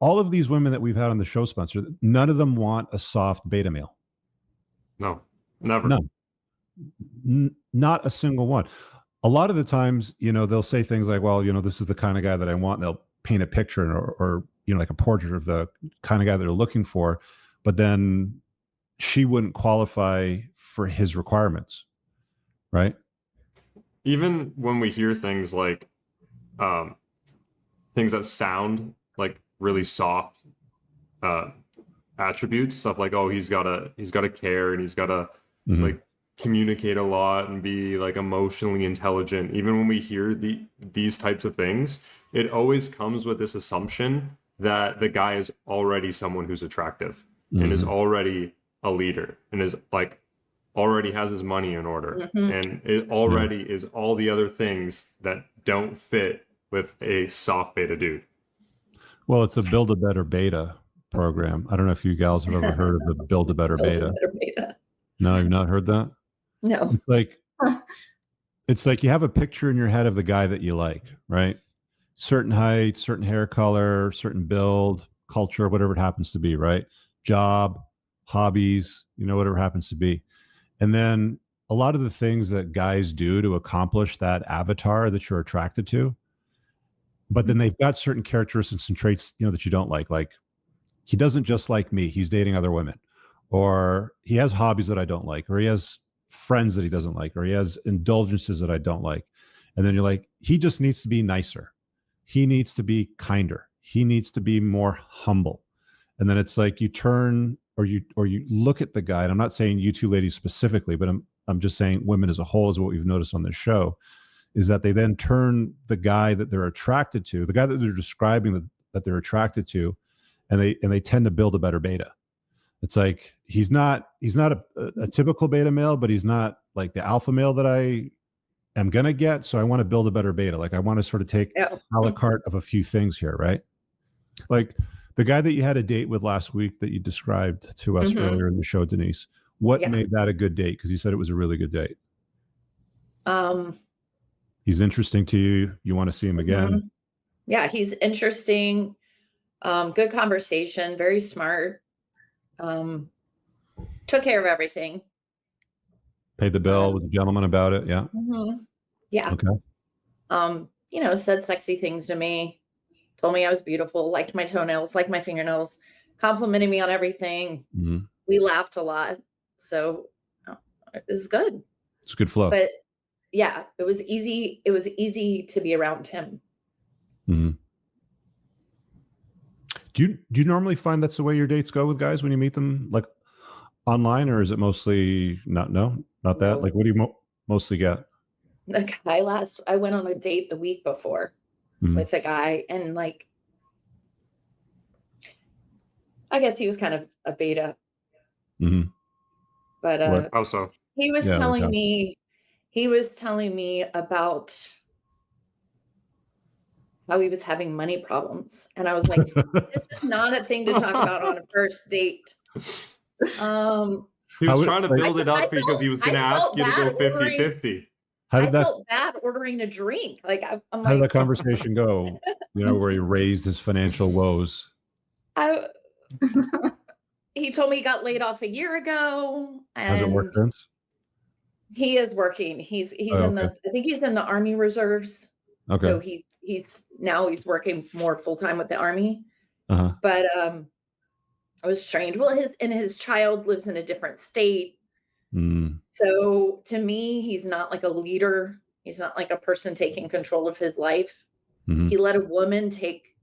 all of these women that we've had on the show, Spencer, none of them want a soft beta male. No, never. None. Not a single one. A lot of the times, they'll say things like, well, this is the kind of guy that I want. And they'll paint a picture or like a portrait of the kind of guy that they're looking for. But then she wouldn't qualify for his requirements. Right. Even when we hear things like things that sound like really soft attributes, stuff like, oh, he's gotta care and he's gotta like communicate a lot and be like emotionally intelligent. Even when we hear these types of things, it always comes with this assumption that the guy is already someone who's attractive and is already a leader and is like already has his money in order and it already is all the other things that don't fit with a soft beta dude. Well, it's a Build a Better Beta program. I don't know if you gals have ever heard of the Build a Better Beta. No, you've not heard that? No. It's like you have a picture in your head of the guy that you like, right? Certain height, certain hair color, certain build, culture, whatever it happens to be, right? Job, hobbies, whatever it happens to be. And then a lot of the things that guys do to accomplish that avatar that you're attracted to, but then they've got certain characteristics and traits, that you don't like. Like, he doesn't just like me, he's dating other women, or he has hobbies that I don't like, or he has friends that he doesn't like, or he has indulgences that I don't like. And then you're like, he just needs to be nicer. He needs to be kinder. He needs to be more humble. And then it's like you turn or you look at the guy, and I'm not saying you two ladies specifically, but I'm just saying women as a whole is what we've noticed on this show, is that they then turn the guy that they're attracted to, the guy that they're describing that they're attracted to, and they tend to build a better beta. It's like he's not a typical beta male, but he's not like the alpha male that I am gonna get. So I want to build a better beta. Like, I want to sort of take a la carte of a few things here, right? Like the guy that you had a date with last week that you described to us earlier in the show, Denise. What made that a good date? Because you said it was a really good date. He's interesting to you. You want to see him again? Yeah, he's interesting. Good conversation. Very smart. Took care of everything. Paid the bill. Was a gentleman about it. Yeah. Yeah. Okay. Said sexy things to me. Told me I was beautiful. Liked my toenails. Liked my fingernails. Complimented me on everything. We laughed a lot. So it was good. It's a good flow. But yeah, it was easy. It was easy to be around him. Do you normally find that's the way your dates go with guys when you meet them, like online, or is it mostly not that? No. Like, what do you mostly get? The guy I went on a date the week before with a guy, and like, I guess he was kind of a beta. But how so? He was telling me about how he was having money problems. And I was like, this is not a thing to talk about on a first date. He was trying to build it up because he was going to ask you to go 50-50. I felt bad ordering a drink. Like, I'm how did that conversation go? Where he raised his financial woes. He told me he got laid off a year ago. And has it worked since? He is working. He's I think he's in the Army Reserves. Okay. So he's working more full-time with the Army. But it was strange. Well, his child lives in a different state. So to me, he's not like a leader. He's not like a person taking control of his life. He let a woman take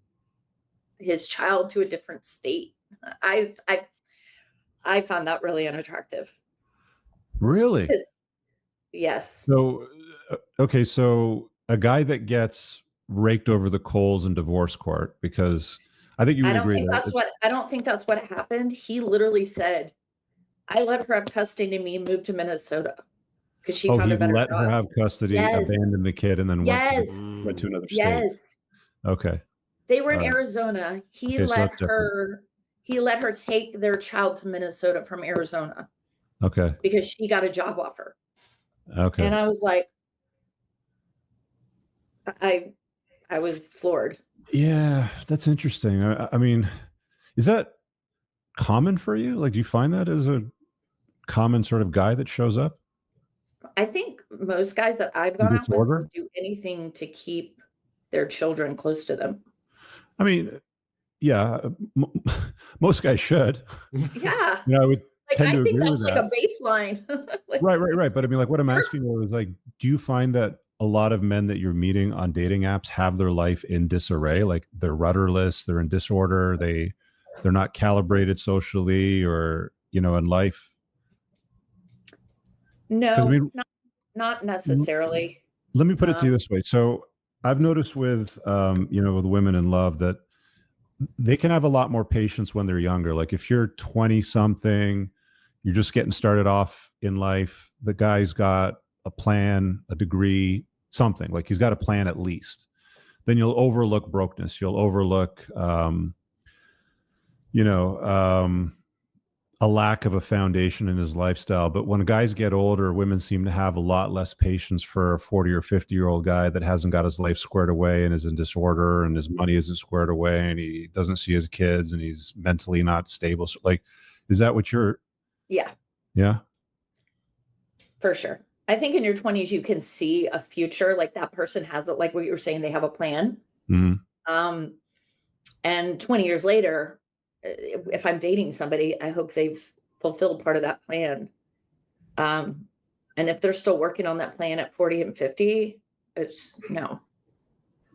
his child to a different state. I found that really unattractive. Really? Yes. So, okay. So a guy that gets raked over the coals in divorce court, because I think you would agree. I don't think that's what happened. He literally said, I let her have custody of me and moved to Minnesota because she found a better job. Let her have custody, abandoned the kid, and then went to another state. Yes. Okay. They were in Arizona. He let her take their child to Minnesota from Arizona. Okay. Because she got a job offer. Okay. And I was like, I was floored. Yeah, that's interesting. I mean, is that common for you? Like, do you find that as a common sort of guy that shows up I think most guys that I've in gone out with disorder? will do anything to keep their children close to them. I mean, yeah, most guys should. Yeah. I would Like, tend I to think agree with that's like that. a baseline. Right, Like, right, right. But I mean, like, what I'm sure. asking you is like, do you find that a lot of men that you're meeting on dating apps have their life in disarray? Like they're rudderless, they're in disorder, they're not calibrated socially or, in life. Because I No, mean, not l- necessarily. let me put it to Um, you this way. So I've noticed with with women in love that they can have a lot more patience when they're younger. Like if you're 20 something, you're just getting started off in life, the guy's got a plan, a degree, something. Like he's got a plan at least. Then you'll overlook brokenness. You'll overlook you know, a lack of a foundation in his lifestyle. But when guys get older, women seem to have a lot less patience for a 40 or 50-year-old guy that hasn't got his life squared away and is in disorder and his money isn't squared away and he doesn't see his kids and he's mentally not stable. So, like, is that what you're, yeah, yeah? for sure. I think in your 20s, you can see a future, like that person has it, like what you were saying, they have a plan. Mm-hmm. Um, and 20 years later, if I'm dating somebody, I hope they've fulfilled part of that plan. Um, and if they're still working on that plan at 40 and 50, it's no.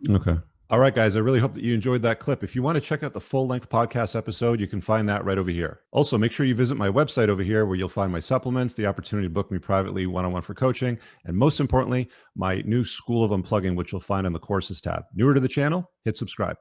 Okay. All right, guys. I really hope that you enjoyed that clip. If you want to check out the full-length podcast episode, you can find that right over here. Also, make sure you visit my website over here where you'll find my supplements, the opportunity to book me privately one-on-one for coaching, and most importantly, my new School of Unplugging, which you'll find on the courses tab. Newer to the channel, hit subscribe.